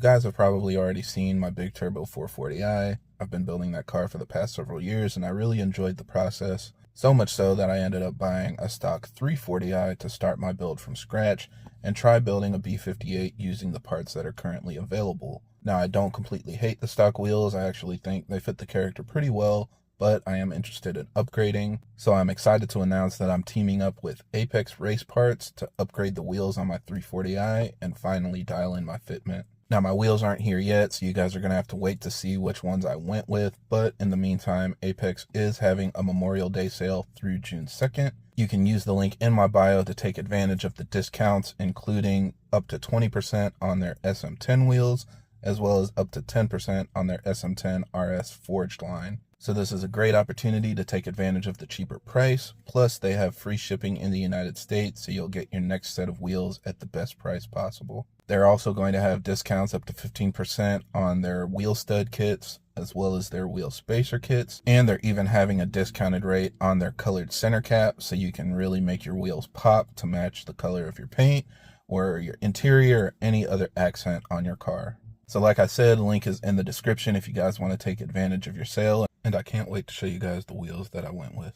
You guys have probably already seen my big turbo 440i. I've been building that car for the past several years and I really enjoyed the process. So much so that I ended up buying a stock 340i to start my build from scratch and try building a B58 using the parts that are currently available. Now, I don't completely hate the stock wheels. I actually think they fit the character pretty well, but I am interested in upgrading. So I'm excited to announce that I'm teaming up with Apex Race Parts to upgrade the wheels on my 340i and finally dial in my fitment. Now, my wheels aren't here yet, so you guys are going to have to wait to see which ones I went with. But in the meantime, Apex is having a Memorial Day sale through June 2nd. You can use the link in my bio to take advantage of the discounts, including up to 20% on their SM10 wheels, as well as up to 10% on their SM10 RS Forged line. So this is a great opportunity to take advantage of the cheaper price. Plus, they have free shipping in the United States, so you'll get your next set of wheels at the best price possible. They're also going to have discounts up to 15% on their wheel stud kits, as well as their wheel spacer kits. And they're even having a discounted rate on their colored center cap, so you can really make your wheels pop to match the color of your paint or your interior or any other accent on your car. So like I said, the link is in the description if you guys want to take advantage of your sale. And I can't wait to show you guys the wheels that I went with.